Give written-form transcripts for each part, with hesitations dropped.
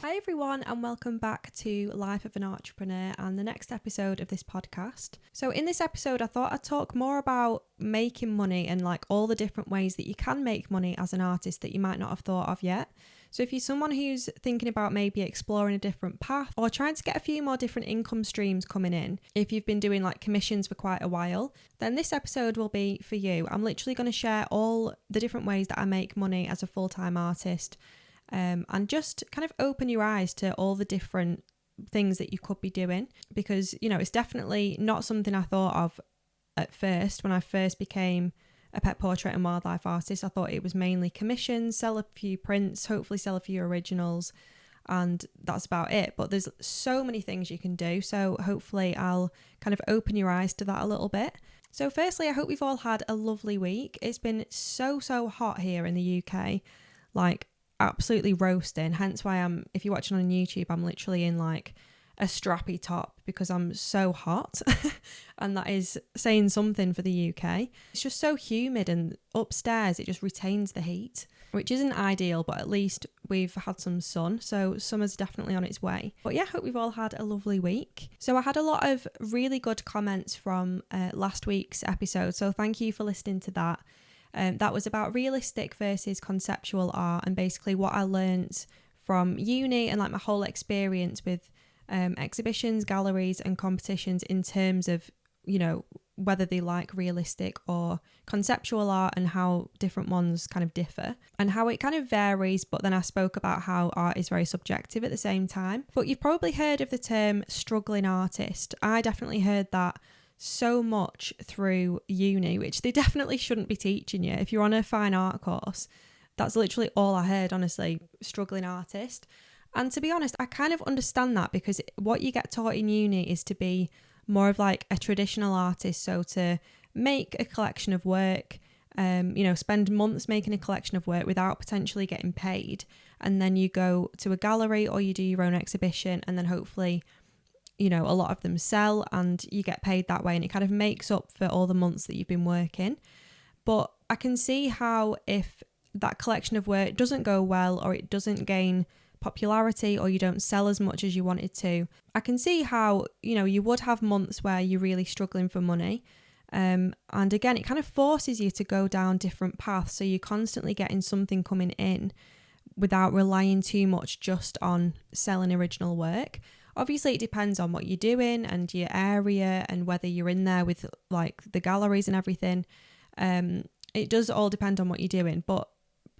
Hi everyone, and welcome back to Life of an Entrepreneur and the next episode of this podcast. So in this episode, I thought I'd talk more about making money and like all the different ways that you can make money as an artist that you might not have thought of yet. So if you're someone who's thinking about maybe exploring a different path or trying to get a few more different income streams coming in, if you've been doing like commissions for quite a while, then this episode will be for you. I'm literally going to share all the different ways that I make money as a full-time artist. And just kind of open your eyes to all the different things that you could be doing, because, you know, it's definitely not something I thought of at first. When I first became a pet portrait and wildlife artist, I thought it was mainly commissions, sell a few prints, hopefully sell a few originals, and that's about it. But there's so many things you can do, so hopefully I'll kind of open your eyes to that a little bit. So firstly, I hope you've all had a lovely week. It's been so hot here in the UK, like absolutely roasting, hence why if you're watching on YouTube, I'm literally in like a strappy top because I'm so hot and that is saying something for the UK. It's just so humid, and upstairs it just retains the heat, which isn't ideal, but at least we've had some sun, so summer's definitely on its way. But yeah, hope we've all had a lovely week. So I had a lot of really good comments from last week's episode, so thank you for listening to that. That was about realistic versus conceptual art, and basically what I learned from uni and like my whole experience with exhibitions, galleries and competitions in terms of, you know, whether they like realistic or conceptual art and how different ones kind of differ and how it kind of varies. But then I spoke about how art is very subjective at the same time. But you've probably heard of the term struggling artist. I definitely heard that so much through uni, which they definitely shouldn't be teaching you. If you're on a fine art course, that's literally all I heard, honestly, struggling artist. And to be honest, I kind of understand that, because what you get taught in uni is to be more of like a traditional artist, so to make a collection of work, spend months making a collection of work without potentially getting paid, and then you go to a gallery or you do your own exhibition, and then hopefully, you know, a lot of them sell and you get paid that way, and it kind of makes up for all the months that you've been working. But I can see how if that collection of work doesn't go well, or it doesn't gain popularity, or you don't sell as much as you wanted to, I can see how, you know, you would have months where you're really struggling for money. And again, it kind of forces you to go down different paths, so you're constantly getting something coming in without relying too much just on selling original work. Obviously, it depends on what you're doing and your area and whether you're in there with like the galleries and everything. It does all depend on what you're doing. But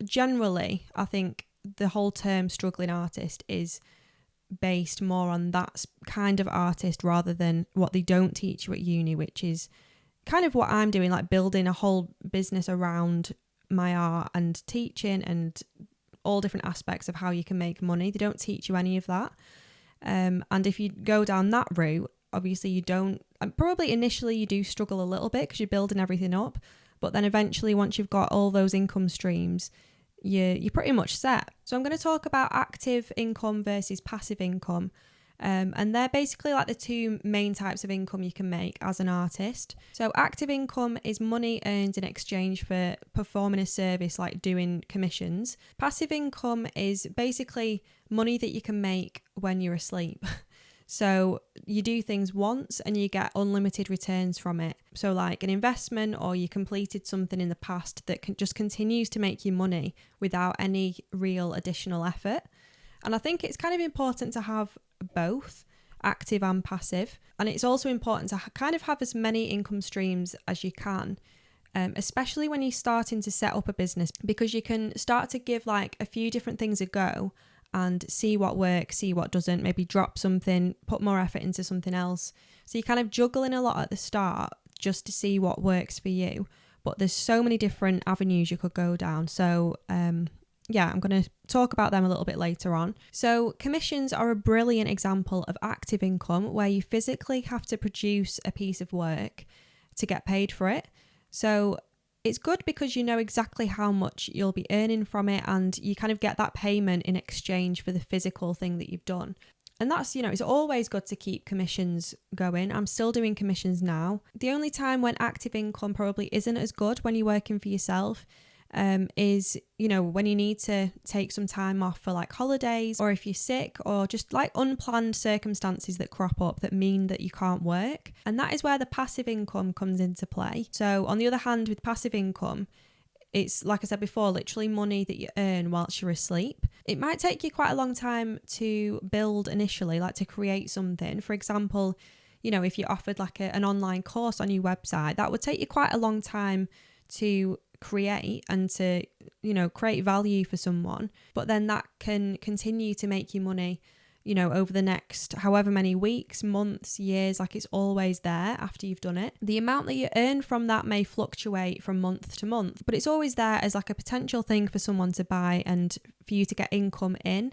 generally, I think the whole term struggling artist is based more on that kind of artist rather than what they don't teach you at uni, which is kind of what I'm doing, like building a whole business around my art and teaching and all different aspects of how you can make money. They don't teach you any of that. And if you go down that route, obviously you don't, probably initially you do struggle a little bit because you're building everything up, but then eventually once you've got all those income streams, you're pretty much set. So I'm going to talk about active income versus passive income. And they're basically like the two main types of income you can make as an artist. So active income is money earned in exchange for performing a service, like doing commissions. Passive income is basically money that you can make when you're asleep. So you do things once and you get unlimited returns from it. So like an investment, or you completed something in the past that just continues to make you money without any real additional effort. And I think it's kind of important to have both active and passive. And it's also important to kind of have as many income streams as you can, especially when you're starting to set up a business, because you can start to give like a few different things a go and see what works, see what doesn't, maybe drop something, put more effort into something else. So you're kind of juggling a lot at the start just to see what works for you. But there's so many different avenues you could go down. So I'm going to talk about them a little bit later on. So commissions are a brilliant example of active income, where you physically have to produce a piece of work to get paid for it. So it's good because you know exactly how much you'll be earning from it, and you kind of get that payment in exchange for the physical thing that you've done. And that's, you know, it's always good to keep commissions going. I'm still doing commissions now. The only time when active income probably isn't as good when you're working for yourself is, when you need to take some time off for like holidays, or if you're sick, or just like unplanned circumstances that crop up that mean that you can't work. And that is where the passive income comes into play. So on the other hand, with passive income, it's, like I said before, literally money that you earn whilst you're asleep. It might take you quite a long time to build initially, like to create something. For example, if you offered like an online course on your website, that would take you quite a long time to create and to, create value for someone. But then that can continue to make you money, over the next however many weeks, months, years. Like, it's always there after you've done it. The amount that you earn from that may fluctuate from month to month, but it's always there as like a potential thing for someone to buy and for you to get income in.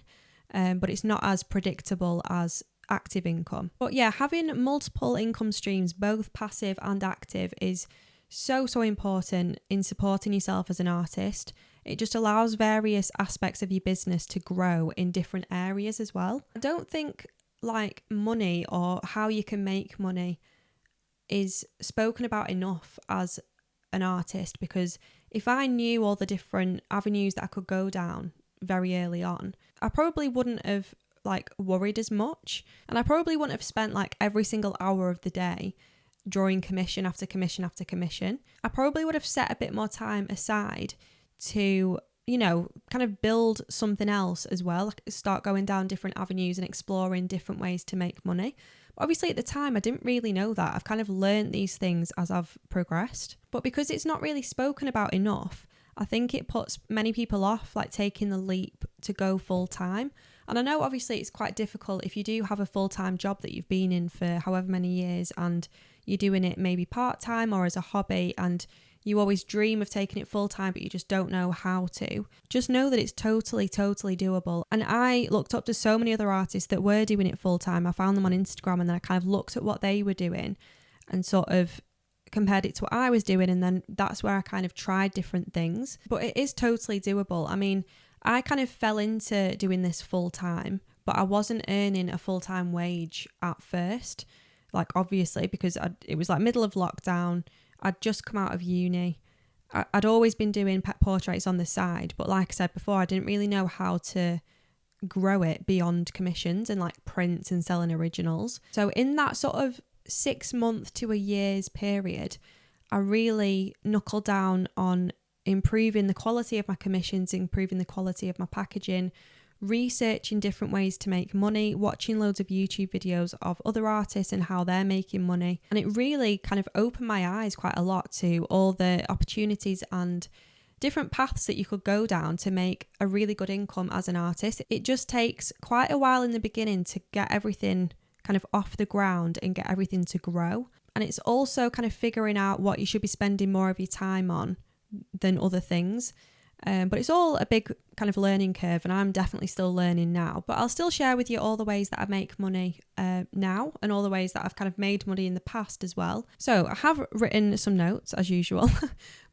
But it's not as predictable as active income. But yeah, having multiple income streams, both passive and active, is so important in supporting yourself as an artist. It just allows various aspects of your business to grow in different areas as well. I don't think like money or how you can make money is spoken about enough as an artist, because if I knew all the different avenues that I could go down very early on, I probably wouldn't have like worried as much, and I probably wouldn't have spent like every single hour of the day drawing commission after commission after commission. I probably would have set a bit more time aside to, kind of build something else as well, like start going down different avenues and exploring different ways to make money. But obviously at the time I didn't really know that. I've kind of learned these things as I've progressed. But because it's not really spoken about enough, I think it puts many people off like taking the leap to go full time. And I know obviously it's quite difficult if you do have a full-time job that you've been in for however many years and you're doing it maybe part-time or as a hobby, and you always dream of taking it full-time but you just don't know how to. Just know that it's totally doable. And I looked up to so many other artists that were doing it full-time. I found them on Instagram and then I kind of looked at what they were doing and sort of compared it to what I was doing, and then that's where I kind of tried different things. But it is totally doable. I mean, I kind of fell into doing this full-time, but I wasn't earning a full-time wage at first, like obviously because it was like middle of lockdown. I'd just come out of uni. I'd always been doing pet portraits on the side, but like I said before, I didn't really know how to grow it beyond commissions and like prints and selling originals. So in that sort of 6 month to a year's period, I really knuckled down on improving the quality of my commissions, improving the quality of my packaging, researching different ways to make money, watching loads of YouTube videos of other artists and how they're making money. And it really kind of opened my eyes quite a lot to all the opportunities and different paths that you could go down to make a really good income as an artist. It just takes quite a while in the beginning to get everything kind of off the ground and get everything to grow. And it's also kind of figuring out what you should be spending more of your time on than other things. But it's all a big kind of learning curve, and I'm definitely still learning now. But I'll still share with you all the ways that I make money now and all the ways that I've kind of made money in the past as well. So I have written some notes as usual,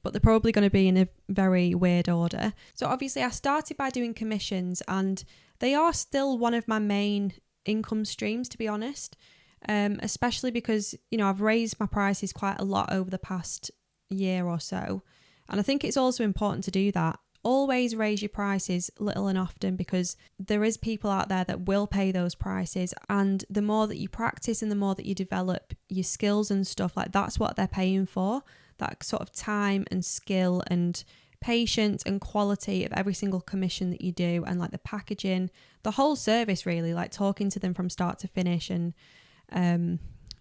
but they're probably going to be in a very weird order. So obviously I started by doing commissions, and they are still one of my main income streams, to be honest, especially because, I've raised my prices quite a lot over the past year or so. And I think it's also important to do that. Always raise your prices little and often, because there is people out there that will pay those prices. And the more that you practice and the more that you develop your skills and stuff, like that's what they're paying for. That sort of time and skill and patience and quality of every single commission that you do, and like the packaging, the whole service really, like talking to them from start to finish, and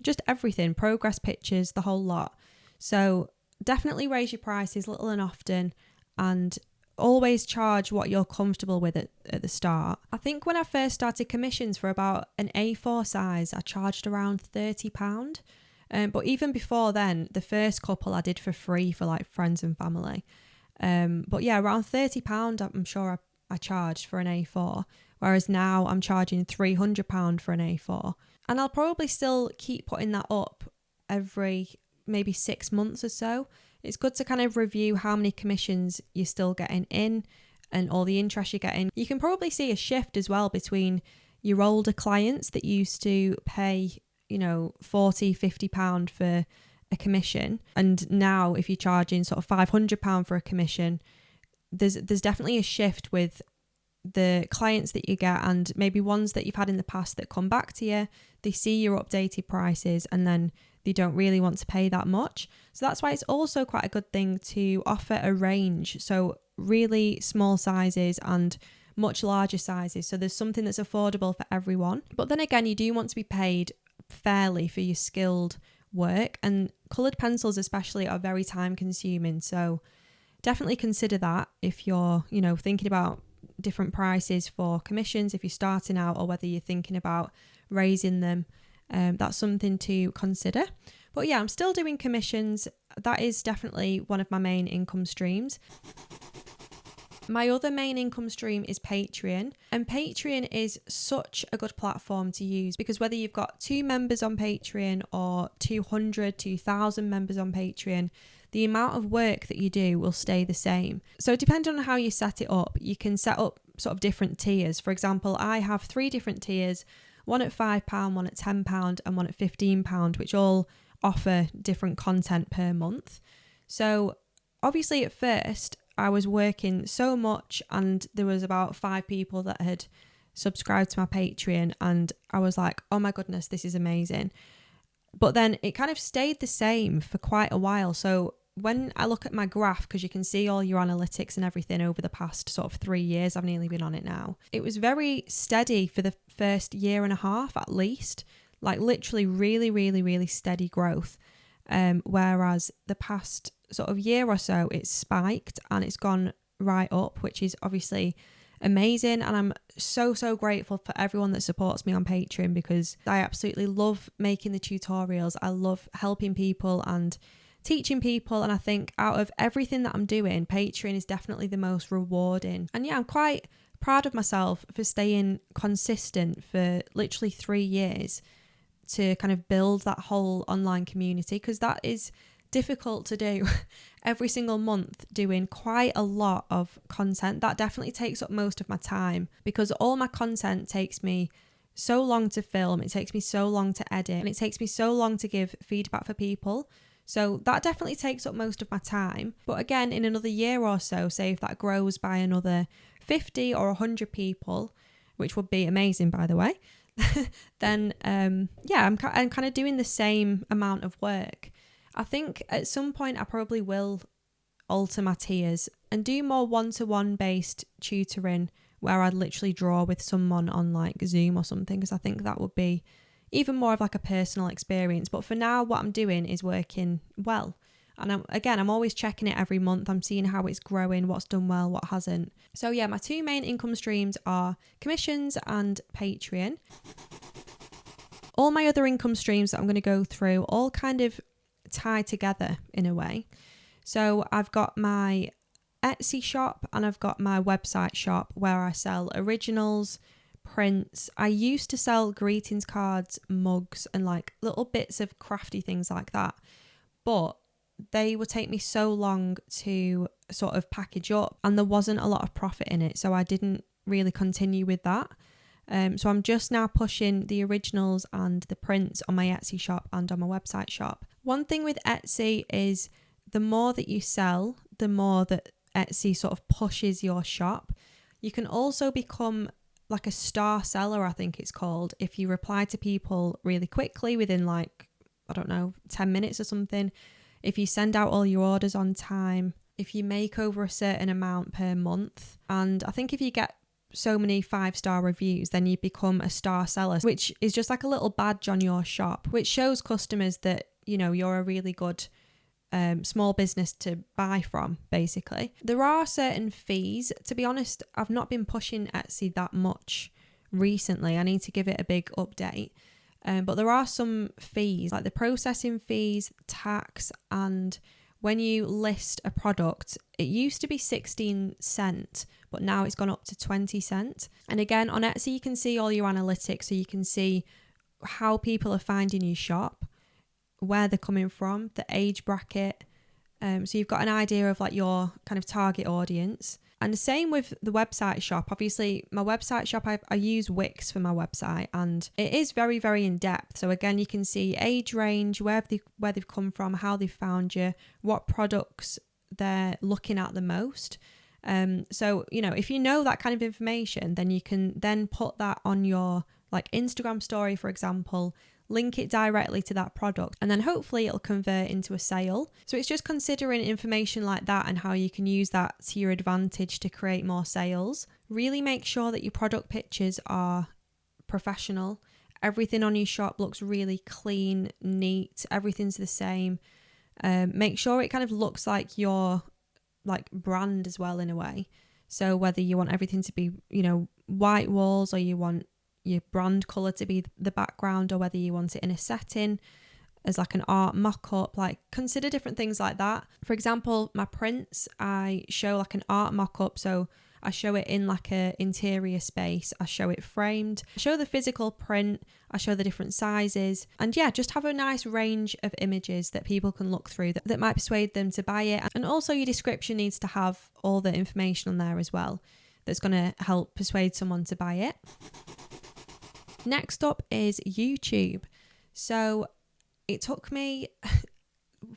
just everything, progress pictures, the whole lot. So definitely raise your prices little and often, and always charge what you're comfortable with at the start. I think when I first started commissions for about an A4 size, I charged around £30. But even before then, the first couple I did for free for like friends and family. But yeah, around £30 I'm sure I charged for an A4, whereas now I'm charging £300 for an A4. And I'll probably still keep putting that up every maybe 6 months or so. It's good to kind of review how many commissions you're still getting in and all the interest you're getting. You can probably see a shift as well between your older clients that used to pay, £40-50 for a commission, and now if you're charging sort of £500 for a commission, there's definitely a shift with the clients that you get, and maybe ones that you've had in the past that come back to you. They see your updated prices and then they don't really want to pay that much. So that's why it's also quite a good thing to offer a range. So really small sizes and much larger sizes. So there's something that's affordable for everyone. But then again, you do want to be paid fairly for your skilled work, and coloured pencils especially are very time consuming. So definitely consider that if you're, thinking about different prices for commissions, if you're starting out, or whether you're thinking about raising them. That's something to consider. But yeah, I'm still doing commissions. That is definitely one of my main income streams. My other main income stream is Patreon, and Patreon is such a good platform to use, because whether you've got 2 members on Patreon or 200, 2,000 members on Patreon, the amount of work that you do will stay the same. So depending on how you set it up, you can set up sort of different tiers. For example, I have 3 different tiers, one at £5, one at £10 and one at £15, which all offer different content per month. So obviously at first I was working so much, and there was about 5 people that had subscribed to my Patreon, and I was like, oh my goodness, this is amazing. But then it kind of stayed the same for quite a while. So when I look at my graph, because you can see all your analytics and everything over the past sort of 3 years, I've nearly been on it now. It was very steady for the first year and a half at least, like literally really, really, really steady growth. Whereas the past sort of year or so, it's spiked and it's gone right up, which is obviously amazing. And I'm so grateful for everyone that supports me on Patreon, because I absolutely love making the tutorials. I love helping people and teaching people, and I think out of everything that I'm doing, Patreon is definitely the most rewarding. And yeah, I'm quite proud of myself for staying consistent for literally 3 years to kind of build that whole online community, because that is difficult to do. Every single month doing quite a lot of content, that definitely takes up most of my time, because all my content takes me so long to film, it takes me so long to edit, and it takes me so long to give feedback for people. So that definitely takes up most of my time. But again, in another year or so, say if that grows by another 50 or 100 people, which would be amazing by the way, then I'm kind of doing the same amount of work. I think at some point I probably will alter my tiers and do more one-to-one based tutoring, where I'd literally draw with someone on like Zoom or something, because I think that would be even more of like a personal experience. But for now, what I'm doing is working well. And I'm always checking it every month. I'm seeing how it's growing, what's done well, what hasn't. So yeah, my 2 main income streams are commissions and Patreon. All my other income streams that I'm going to go through all kind of tie together in a way. So I've got my Etsy shop and I've got my website shop where I sell originals, prints. I used to sell greetings cards, mugs, and like little bits of crafty things like that, but they would take me so long to sort of package up, and there wasn't a lot of profit in it, so I didn't really continue with that. So I'm just now pushing the originals and the prints on my Etsy shop and on my website shop. One thing with Etsy is the more that you sell, the more that Etsy sort of pushes your shop. You can also become like a star seller, I think it's called, if you reply to people really quickly within 10 minutes or something. If you send out all your orders on time, if you make over a certain amount per month. And I think if you get so many 5-star reviews, then you become a star seller, which is just like a little badge on your shop, which shows customers that, you're a really good small business to buy from, basically. There are certain fees. To be honest, I've not been pushing Etsy that much recently. I need to give it a big update. But there are some fees, like the processing fees, tax, and when you list a product, it used to be 16 cents, but now it's gone up to 20 cents. And again, on Etsy, you can see all your analytics, so you can see how people are finding your shop, where they're coming from, the age bracket. So you've got an idea of like your kind of target audience. And the same with the website shop. Obviously, my website shop, I use Wix for my website, and it is very, very in depth. So again, you can see age range, where they've come from, how they've found you, what products they're looking at the most. So, if you know that kind of information, then you can then put that on your like Instagram story, for example, link it directly to that product, and then hopefully it'll convert into a sale. So it's just considering information like that and how you can use that to your advantage to create more sales. Really make sure that your product pictures are professional. Everything on your shop looks really clean, neat, everything's the same. Make sure it kind of looks like your like brand as well in a way. So whether you want everything to be, white walls, or you want your brand colour to be the background, or whether you want it in a setting as like an art mock-up, like consider different things like that. For example, my prints, I show like an art mock-up, so I show it in like a interior space, I show it framed, I show the physical print, I show the different sizes, and just have a nice range of images that people can look through that might persuade them to buy it. And also your description needs to have all the information on there as well that's going to help persuade someone to buy it. Next up is YouTube. So it took me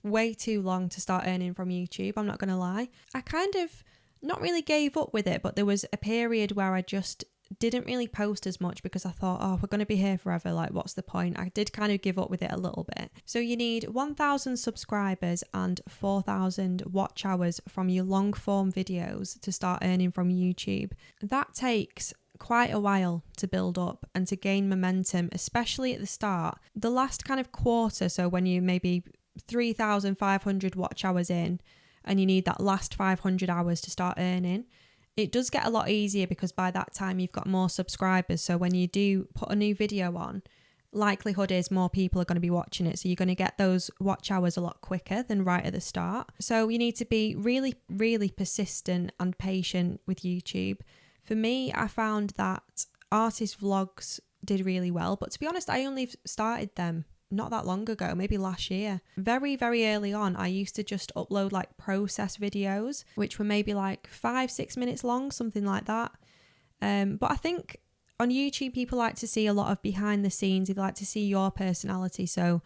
way too long to start earning from YouTube, I'm not going to lie. I kind of not really gave up with it, but there was a period where I just didn't really post as much because I thought, we're going to be here forever, like what's the point? I did kind of give up with it a little bit. So you need 1,000 subscribers and 4,000 watch hours from your long form videos to start earning from YouTube. That takes quite a while to build up and to gain momentum, especially at the start. The last kind of quarter, so when you maybe 3,500 watch hours in and you need that last 500 hours to start earning, it does get a lot easier because by that time you've got more subscribers. So when you do put a new video on, likelihood is more people are going to be watching it. So you're going to get those watch hours a lot quicker than right at the start. So you need to be really, really persistent and patient with YouTube. For me, I found that artist vlogs did really well, but to be honest, I only started them not that long ago, maybe last year. Very, very early on, I used to just upload like process videos, which were maybe like 5-6 minutes long, something like that. But I think on YouTube, people like to see a lot of behind the scenes. They like to see your personality. So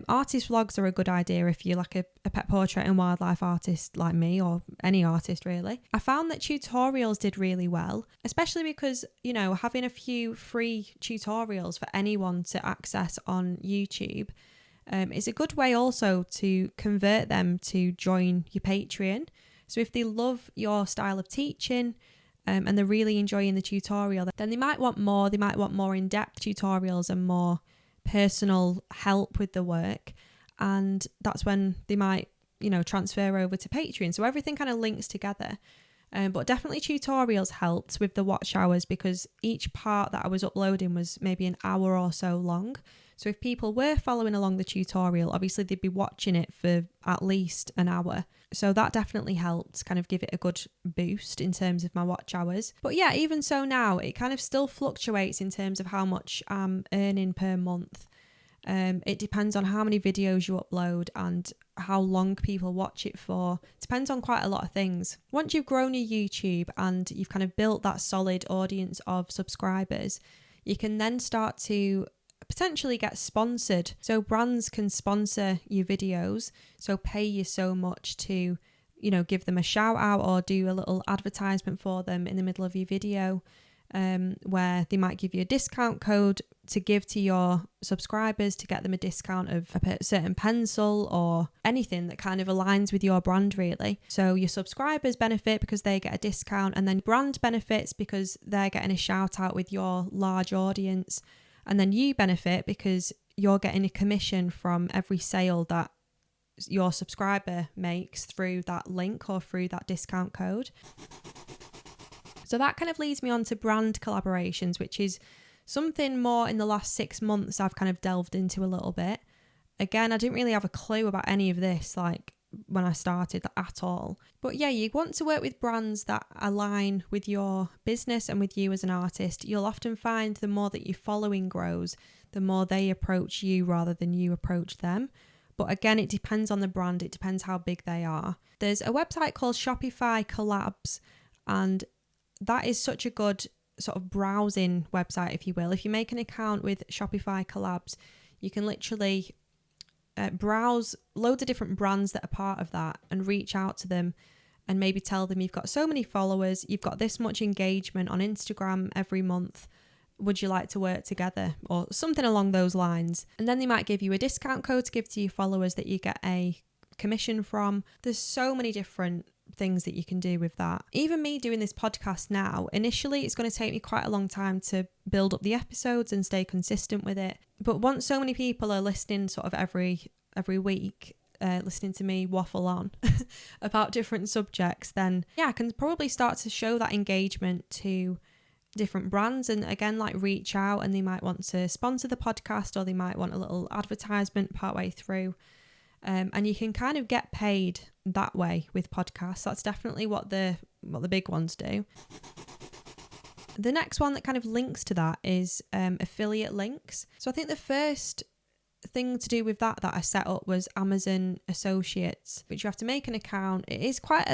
artist vlogs are a good idea if you're like a pet portrait and wildlife artist like me, or any artist really. I found that tutorials did really well, especially because, having a few free tutorials for anyone to access on YouTube is a good way also to convert them to join your Patreon. So if they love your style of teaching and they're really enjoying the tutorial, then they might want more. They might want more in-depth tutorials and more personal help with the work, and that's when they might transfer over to Patreon. So everything kind of links together, but definitely tutorials helped with the watch hours because each part that I was uploading was maybe an hour or so long. So if people were following along the tutorial, obviously they'd be watching it for at least an hour. So that definitely helped kind of give it a good boost in terms of my watch hours. But even so now, it kind of still fluctuates in terms of how much I'm earning per month. It depends on how many videos you upload and how long people watch it for. It depends on quite a lot of things. Once you've grown your YouTube and you've kind of built that solid audience of subscribers, you can then start to potentially get sponsored. So brands can sponsor your videos, so pay you so much to, give them a shout out or do a little advertisement for them in the middle of your video, where they might give you a discount code to give to your subscribers to get them a discount of a certain pencil or anything that kind of aligns with your brand really. So your subscribers benefit because they get a discount, and then brand benefits because they're getting a shout out with your large audience. And then you benefit because you're getting a commission from every sale that your subscriber makes through that link or through that discount code. So that kind of leads me on to brand collaborations, which is something more in the last 6 months I've kind of delved into a little bit. Again, I didn't really have a clue about any of this like when I started at all. But you want to work with brands that align with your business and with you as an artist. You'll often find the more that your following grows, the more they approach you rather than you approach them. But again, it depends on the brand. It depends how big they are. There's a website called Shopify Collabs, and that is such a good sort of browsing website, if you will. If you make an account with Shopify Collabs, you can literally browse loads of different brands that are part of that and reach out to them and maybe tell them you've got so many followers, you've got this much engagement on Instagram every month. Would you like to work together, or something along those lines? And then they might give you a discount code to give to your followers that you get a commission from. There's so many different things that you can do with that. Even me doing this podcast now, initially it's going to take me quite a long time to build up the episodes and stay consistent with it. But once so many people are listening sort of every week, listening to me waffle on about different subjects, then yeah, I can probably start to show that engagement to different brands, and again, like, reach out, and they might want to sponsor the podcast, or they might want a little advertisement partway through. And you can kind of get paid that way with podcasts. That's definitely what the big ones do. The next one that kind of links to that is affiliate links. So I think the first thing to do with that I set up was Amazon Associates, which you have to make an account. It is quite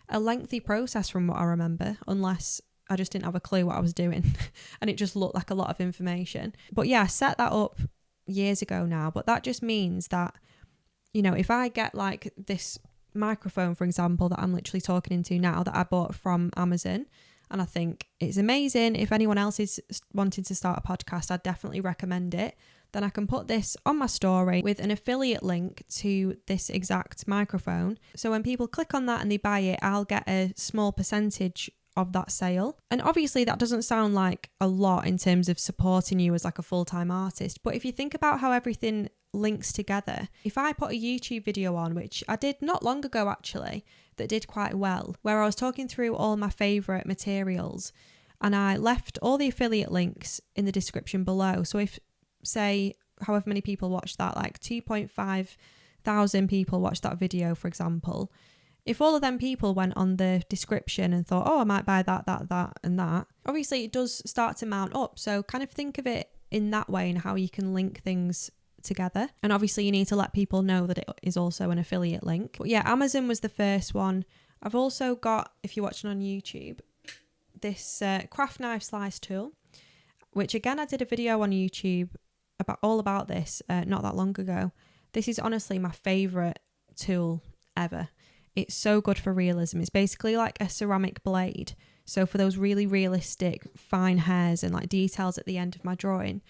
a lengthy process from what I remember, unless I just didn't have a clue what I was doing and it just looked like a lot of information. But yeah, I set that up years ago now. But that just means that, you know, if I get like this microphone, for example, that I'm literally talking into now, that I bought from Amazon, and I think it's amazing, if anyone else is wanting to start a podcast, I'd definitely recommend it, then I can put this on my story with an affiliate link to this exact microphone. So when people click on that and they buy it, I'll get a small percentage of that sale. And obviously that doesn't sound like a lot in terms of supporting you as like a full-time artist, but if you think about how everything links together, if I put a YouTube video on, which I did not long ago actually, that did quite well, where I was talking through all my favourite materials, and I left all the affiliate links in the description below. So if, say, however many people watched that, like 2.5 thousand people watched that video, for example, if all of them people went on the description and thought, oh, I might buy that, and that, obviously it does start to mount up. So kind of think of it in that way, and how you can link things together. And obviously you need to let people know that it is also an affiliate link. But yeah, Amazon was the first one. I've also got, if you're watching on YouTube, this craft knife slice tool, which again, I did a video on YouTube about this not that long ago. This is honestly my favourite tool ever. It's so good for realism. It's basically like a ceramic blade. So for those really realistic fine hairs and like details at the end of my drawing,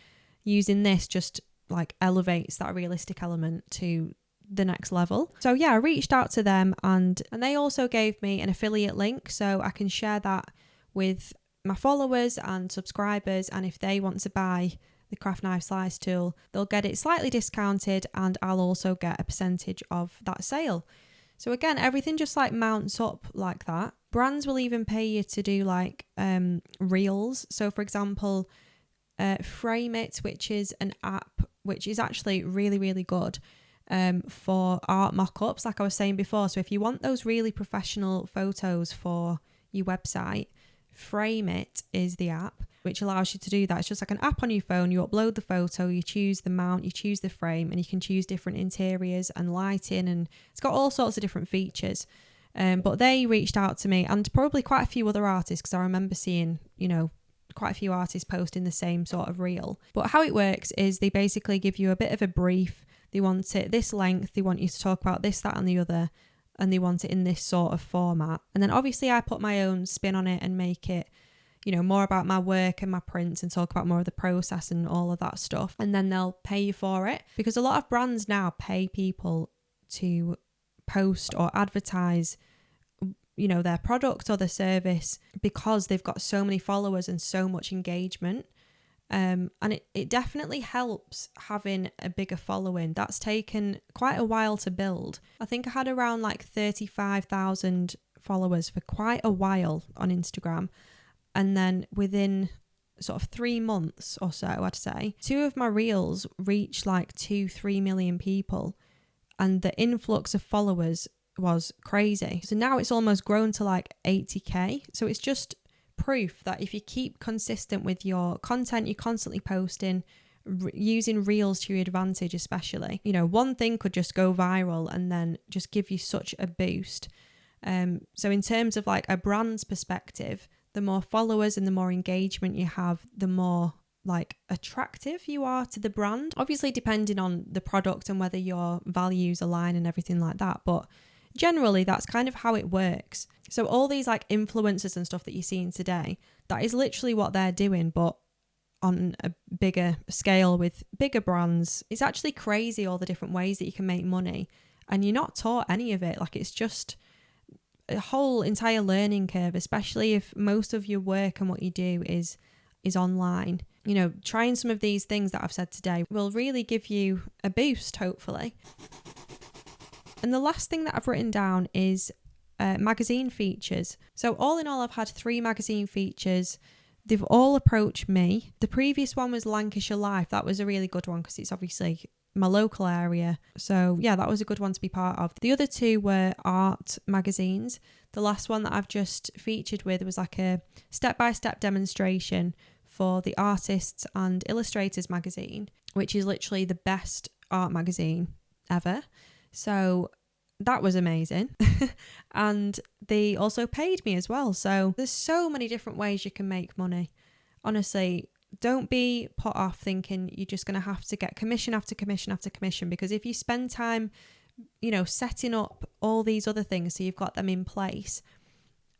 using this just like elevates that realistic element to the next level. So yeah, I reached out to them, and they also gave me an affiliate link, so I can share that with my followers and subscribers, and if they want to buy the craft knife slice tool, they'll get it slightly discounted, and I'll also get a percentage of that sale. So again, everything just like mounts up like that. Brands will even pay you to do like reels. So for example, Frame It, which is an app which is actually really, really good for art mock-ups, like I was saying before. So if you want those really professional photos for your website, Frame It is the app which allows you to do that. It's just like an app on your phone. You upload the photo, you choose the mount, you choose the frame, and you can choose different interiors and lighting, and it's got all sorts of different features. But they reached out to me, and probably quite a few other artists, because I remember seeing, you know, quite a few artists posting the same sort of reel. But how it works is they basically give you a bit of a brief. They want it this length, they want you to talk about this, that and the other, and they want it in this sort of format. And then obviously I put my own spin on it and make it, you know, more about my work and my prints, and talk about more of the process and all of that stuff. And then they'll pay you for it, because a lot of brands now pay people to post or advertise, you know, their product or their service, because they've got so many followers and so much engagement. And it definitely helps having a bigger following. That's taken quite a while to build. I think I had around like 35,000 followers for quite a while on Instagram. And then within sort of 3 months or so, I'd say, 2 of my reels reached like 2-3 million people. And the influx of followers was crazy. So now it's almost grown to like 80k. So it's just proof that if you keep consistent with your content, you're constantly posting, using reels to your advantage, especially, you know, one thing could just go viral and then just give you such a boost. So in terms of like a brand's perspective, the more followers and the more engagement you have, the more like attractive you are to the brand. Obviously depending on the product and whether your values align and everything like that, but generally that's kind of how it works. So all these like influencers and stuff that you're seeing today, that is literally what they're doing, but on a bigger scale with bigger brands. It's actually crazy all the different ways that you can make money, and you're not taught any of it. Like, it's just a whole entire learning curve, especially if most of your work and what you do is online. You know, trying some of these things that I've said today will really give you a boost, hopefully. And the last thing that I've written down is magazine features. So all in all, I've had 3 magazine features. They've all approached me. The previous one was Lancashire Life. That was a really good one because it's obviously my local area. So yeah, that was a good one to be part of. The other 2 were art magazines. The last one that I've just featured with was like a step-by-step demonstration for the Artists and Illustrators magazine, which is literally the best art magazine ever. So that was amazing. And they also paid me as well. So there's so many different ways you can make money. Honestly, don't be put off thinking you're just going to have to get commission after commission after commission, because if you spend time, you know, setting up all these other things so you've got them in place,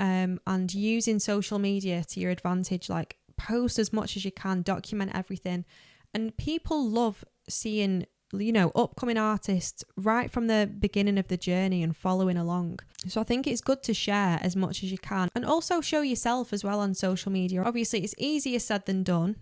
and using social media to your advantage, like post as much as you can, document everything. And people love seeing, you know, upcoming artists right from the beginning of the journey and following along. So I think it's good to share as much as you can, and also show yourself as well on social media. Obviously, it's easier said than done.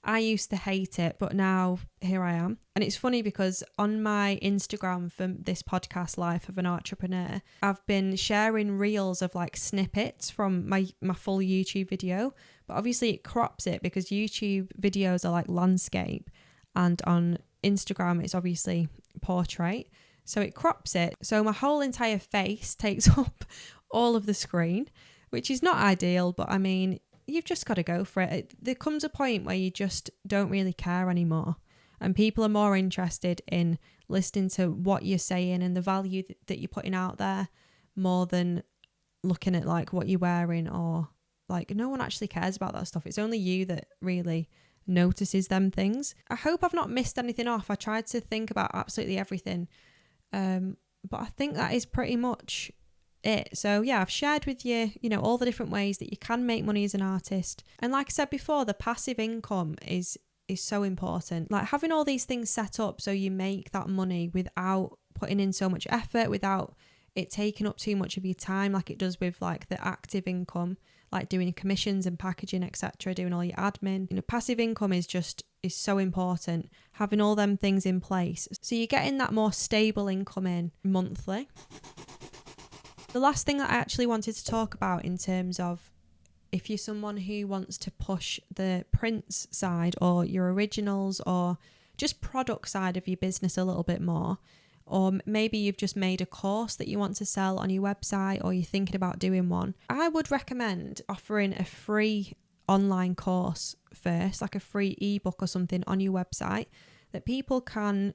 I used to hate it, but now here I am. And it's funny because on my Instagram for this podcast, Life of an Artrepreneur, I've been sharing reels of like snippets from my full YouTube video. But obviously it crops it because YouTube videos are like landscape, and on Instagram it's obviously portrait. So it crops it. So my whole entire face takes up all of the screen, which is not ideal, but I mean, you've just got to go for it. There comes a point where you just don't really care anymore, and people are more interested in listening to what you're saying and the value that you're putting out there, more than looking at like what you're wearing, or like no one actually cares about that stuff. It's only you that really notices them things. I hope I've not missed anything off. I tried to think about absolutely everything, but I think that is pretty much it. So yeah, I've shared with you, you know, all the different ways that you can make money as an artist. And like I said before, the passive income is so important. Like having all these things set up so you make that money without putting in so much effort, without it taking up too much of your time, like it does with like the active income, like doing commissions and packaging, etc., doing all your admin. You know, passive income is so important, having all them things in place so you're getting that more stable income in monthly. The last thing that I actually wanted to talk about, in terms of if you're someone who wants to push the prints side or your originals or just product side of your business a little bit more, or maybe you've just made a course that you want to sell on your website, or you're thinking about doing one, I would recommend offering a free online course first, like a free ebook or something on your website that people can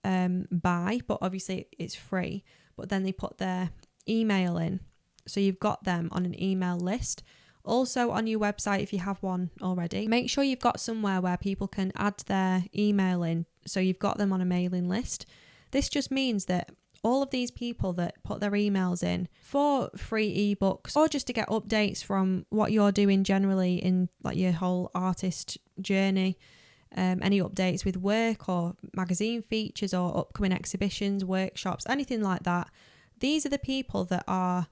buy, but obviously it's free, but then they put their email in, so you've got them on an email list. Also on your website, if you have one already, make sure you've got somewhere where people can add their email in, so you've got them on a mailing list. This just means that all of these people that put their emails in for free ebooks, or just to get updates from what you're doing generally in like your whole artist journey, any updates with work or magazine features or upcoming exhibitions, workshops, anything like that, these are the people that are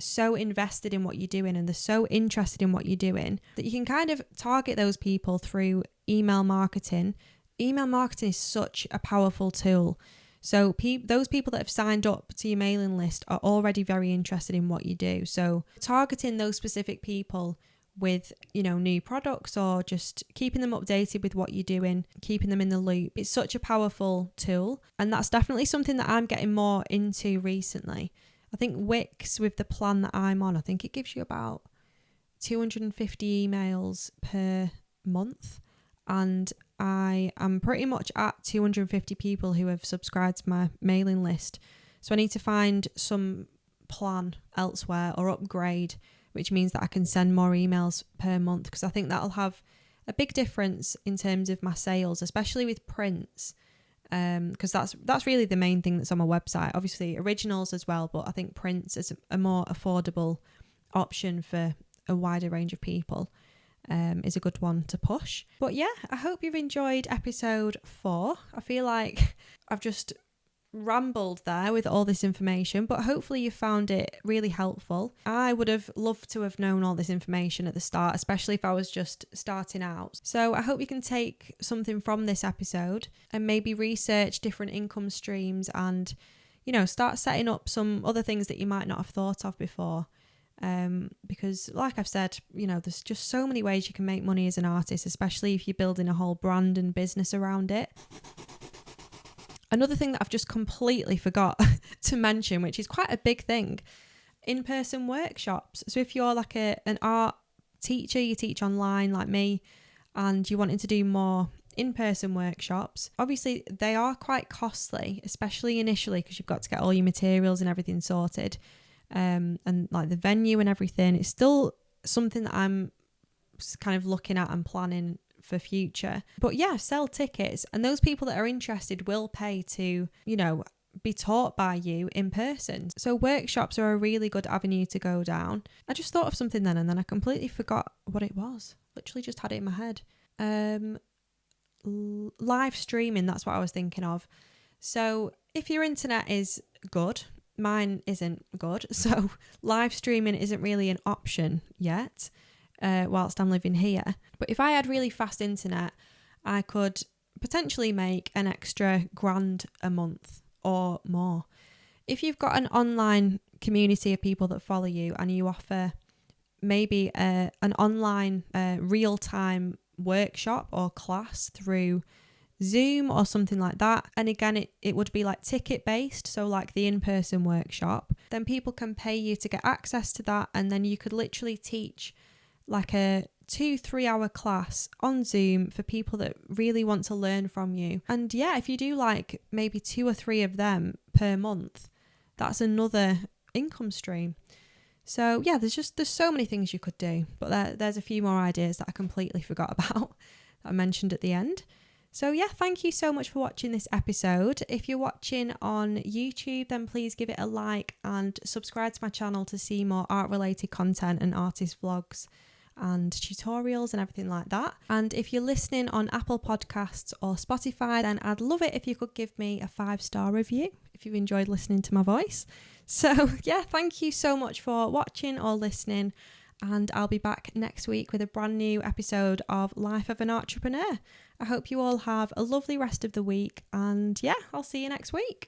so invested in what you're doing and they're so interested in what you're doing that you can kind of target those people through email marketing. Email marketing is such a powerful tool. So those people that have signed up to your mailing list are already very interested in what you do. So targeting those specific people with, you know, new products, or just keeping them updated with what you're doing, keeping them in the loop, it's such a powerful tool. And that's definitely something that I'm getting more into recently. I think Wix, with the plan that I'm on, I think it gives you about 250 emails per month. And I am pretty much at 250 people who have subscribed to my mailing list. So I need to find some plan elsewhere or upgrade, which means that I can send more emails per month, because I think that'll have a big difference in terms of my sales, especially with prints. because that's really the main thing that's on my website. Obviously originals as well, but I think prints is a more affordable option for a wider range of people. Is a good one to push. But yeah, I hope you've enjoyed episode 4. I feel like I've just rambled there with all this information, but hopefully you found it really helpful. I would have loved to have known all this information at the start, especially if I was just starting out. So I hope you can take something from this episode and maybe research different income streams and, start setting up some other things that you might not have thought of before. Because like I've said, there's just so many ways you can make money as an artist, especially if you're building a whole brand and business around it. Another thing that I've just completely forgot to mention, which is quite a big thing, in-person workshops. So if you're like an art teacher, you teach online like me, and you're wanting to do more in-person workshops, obviously they are quite costly, especially initially, because you've got to get all your materials and everything sorted. And like the venue and everything. It's still something that I'm kind of looking at and planning for future. But yeah, sell tickets, and those people that are interested will pay to, be taught by you in person. So workshops are a really good avenue to go down. I just thought of something then, and then I completely forgot what it was. Literally just had it in my head. Live streaming, that's what I was thinking of. So if your internet is good, mine isn't good, so live streaming isn't really an option yet whilst I'm living here. But if I had really fast internet, I could potentially make an extra £1,000 a month or more. If you've got an online community of people that follow you and you offer maybe an online real-time workshop or class through Zoom or something like that, and again it would be like ticket based, so like the in-person workshop, then people can pay you to get access to that, and then you could literally teach like a 2-3 hour class on Zoom for people that really want to learn from you. And yeah, if you do like maybe 2 or 3 of them per month, that's another income stream. So yeah, there's so many things you could do, but there's a few more ideas that I completely forgot about that I mentioned at the end. So yeah, thank you so much for watching this episode. If you're watching on YouTube, then please give it a like and subscribe to my channel to see more art related content and artist vlogs and tutorials and everything like that. And if you're listening on Apple Podcasts or Spotify, then I'd love it if you could give me a 5-star review if you've enjoyed listening to my voice. So yeah, thank you so much for watching or listening, and I'll be back next week with a brand new episode of Life of an Artrepreneur. I hope you all have a lovely rest of the week, and yeah, I'll see you next week.